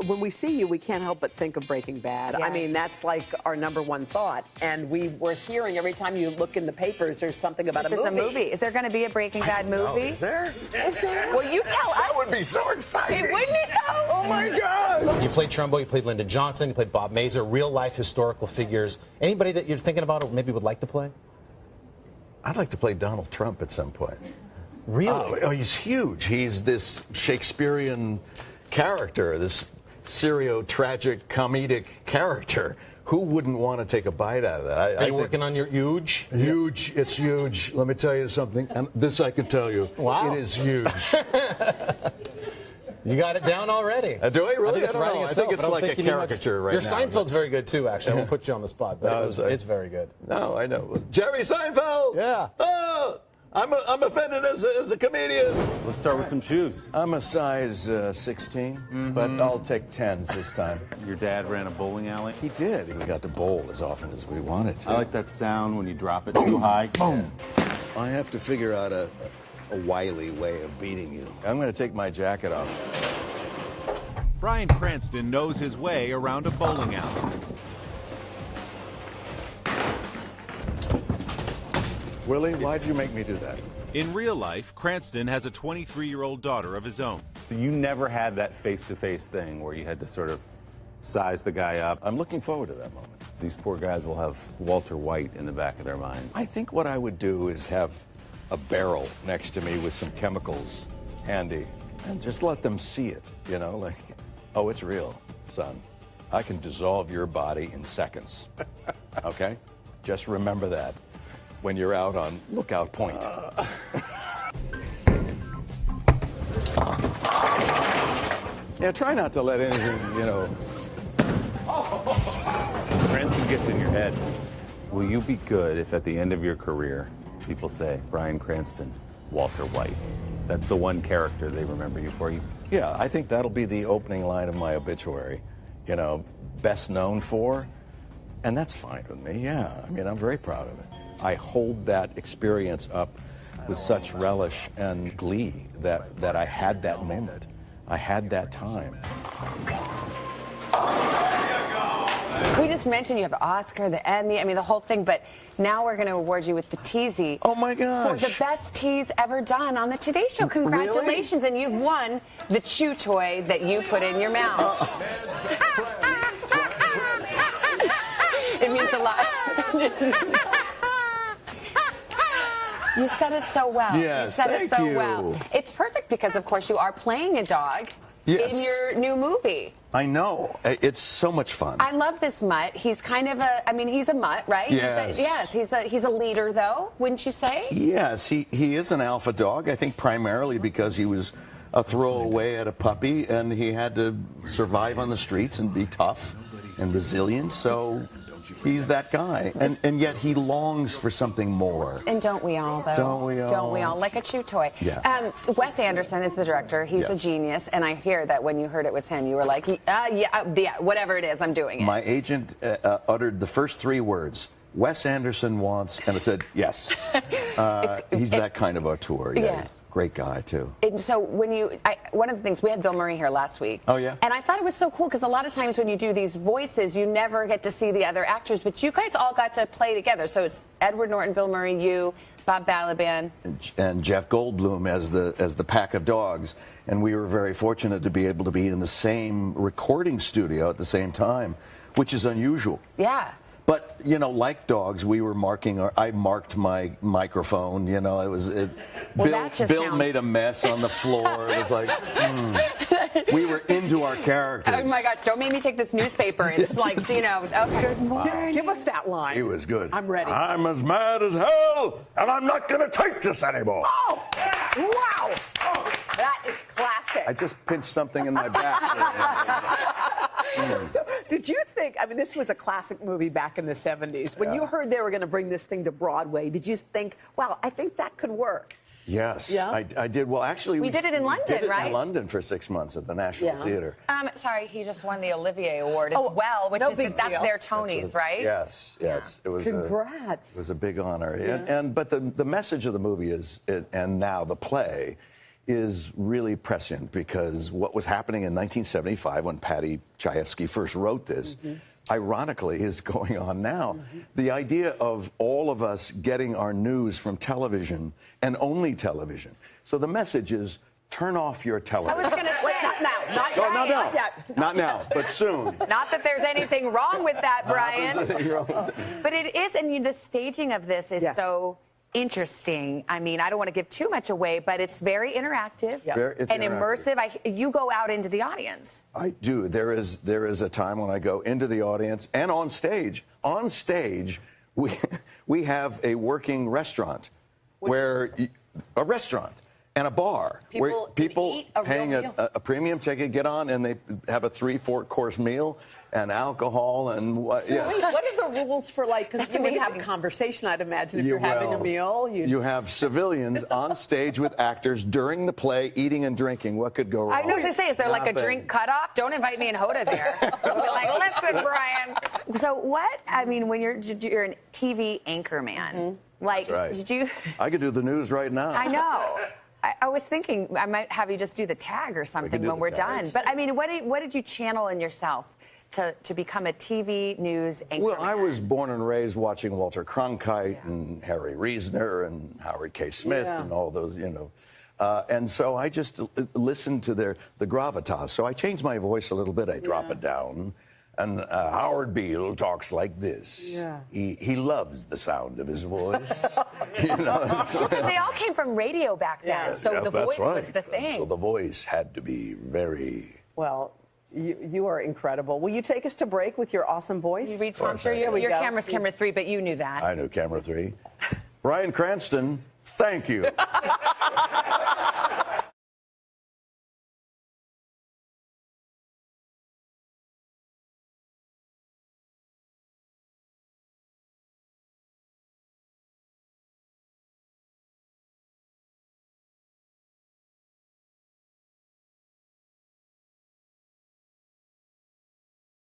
when we see you, we can't help but think of Breaking Bad. Yes. I mean, that's like our #1 thought. And we were hearing every time you look in the papers, there's something about a movie. There's a movie. Is there going to be a Breaking Bad movie? Is there? Is there? Well, you tell us. That would be so exciting. Wouldn't it, though? Oh, my God. You played Trumbo, you played Lyndon Johnson, you played Bob Mazur, real-life historical figures. Anybody that you're thinking about or maybe would like to play? I'd like to play Donald Trump at some point. Really? Oh, he's huge. He's this Shakespearean character, this serio-tragic comedic character. Who wouldn't want to take a bite out of that? Are you working on your huge? Huge. It's huge. Let me tell you something. And this I can tell you. Wow. It is huge. You got it down already. Do I really? I think it's don't writing know. I itself. think it's like a you need caricature right Your now. Seinfeld's very good, too, actually. I won't put you on the spot, but No, it's very good. No, I know. Jerry Seinfeld! Yeah. Oh, I'm offended as a comedian. Let's start with some shoes. I'm a size 16, but I'll take 10s this time. Your dad ran a bowling alley. He did. We got to bowl as often as we wanted to. I like that sound when you drop it too high. Boom. I have to figure out a wily way of beating you. I'm going to take my jacket off. Bryan Cranston knows his way around a bowling alley. Willie, why'd you make me do that? In real life, Cranston has a 23-year-old daughter of his own. You never had that face-to-face thing where you had to sort of size the guy up. I'm looking forward to that moment. These poor guys will have Walter White in the back of their mind. I think what I would do is have a barrel next to me with some chemicals handy and just let them see it, you know, like, oh, it's real, son. I can dissolve your body in seconds, okay? Just remember that when you're out on lookout point. Yeah, try not to let anything, you know. Cranston gets in your head. Will you be good if at the end of your career, people say, Bryan Cranston, Walter White? That's the one character they remember you for. Yeah, I think that'll be the opening line of my obituary. You know, best known for, and that's fine with me, yeah. I mean, I'm very proud of it. I hold that experience up with such relish and glee that I had that moment. I had that time. We just mentioned you have the Oscar, the Emmy, I mean, the whole thing, but now we're going to award you with the Teasy. Oh, my gosh. For the best tease ever done on the Today Show. Congratulations. Really? And you've won the chew toy that you put in your mouth. It means a lot. You said it so well. Yes, you said it so thank you. well. It's perfect because, of course, you are playing a dog Yes. in your new movie. I know. It's so much fun. I love this mutt. He's kind of a, I mean, he's a mutt, right? Yes. He's a leader, though, wouldn't you say? Yes, he is an alpha dog, I think primarily because he was a throwaway at a puppy and he had to survive on the streets and be tough and resilient, so he's that guy. And yet he longs for something more. And don't we all, though? Don't we all? Don't we all? Like a chew toy. Yeah. Wes Anderson is the director. He's a genius. And I hear that when you heard it was him, you were like, yeah, whatever it is, I'm doing it. My agent uttered the first 3 words, Wes Anderson wants, and I said, yes. He's that kind of auteur. Yeah. He's a great guy, too. And so when one of the things, we had Bill Murray here last week. Oh, yeah? And I thought it was so cool because a lot of times when you do these voices, you never get to see the other actors, but you guys all got to play together. So it's Edward Norton, Bill Murray, you, Bob Balaban. And Jeff Goldblum as the pack of dogs. And we were very fortunate to be able to be in the same recording studio at the same time, which is unusual. Yeah. But, you know, like dogs, we were I marked my microphone, you know, Bill made a mess on the floor. It was like, we were into our characters. Oh my gosh, don't make me take this newspaper. It's like, you know, okay. Good morning. Give us that line. He was good. I'm ready. I'm as mad as hell, and I'm not going to take this anymore. Oh, wow. Oh, that is classic. I just pinched something in my back. So, did you think, I mean, this was a classic movie back in the 70s. When you heard they were going to bring this thing to Broadway, did you think, wow, I think that could work? Yes, Yeah? I did. Well, actually, We did it in London, did it right? in London for 6 months at the National Theatre. Sorry, he just won the Olivier Award as well, which no is big that's deal. their Tonys, right? Yes. It was Congrats. it was a big honor. But the message of the movie is, and now the play, is really prescient because what was happening in 1975 when Patty Chayefsky first wrote this, ironically, is going on now. The idea of all of us getting our news from television and only television. So the message is, turn off your television. I was going to say. Not now. Not No, not now. yet. Not now, but soon. Not that there's anything wrong with that, Brian. But it is, and the staging of this is Yes. so interesting. I mean, I don't want to give too much away, but it's very interactive It's and interactive. immersive. You go out into the audience. I do. There is a time when I go into the audience and on stage. On stage, we have a working restaurant a restaurant and a bar where People people eat a real paying meal. a premium ticket get on and they have a 3-4 course meal and alcohol and what. So wait, what are the rules for because That's you would have amazing. conversation, I'd imagine, if you're having a meal. You have civilians on stage with actors during the play, eating and drinking. What could go wrong? I know what to say. Is there like a Nothing. drink cutoff? Don't invite me and Hoda there. Like, listen, Brian. So what? I mean, when you're a TV anchor man, like, That's right. did you? I could do the news right now. I know. I was thinking I might have you just do the tag or something do when the we're tag. done. But I mean, what did you channel in yourself to become a TV news anchor? Well, I was born and raised watching Walter Cronkite and Harry Reasoner and Howard K. Smith and all those, and so I just listened to the gravitas. So I changed my voice a little bit. I drop it down. And Howard Beale talks like this. Yeah. He loves the sound of his voice. Because they all came from radio back then, so the that's voice right. was the thing. So the voice had to be very... Well, you are incredible. Will you take us to break with your awesome voice? You read prompter. Your we go. camera's camera 3, but you knew that. I knew camera 3. Bryan Cranston, thank you.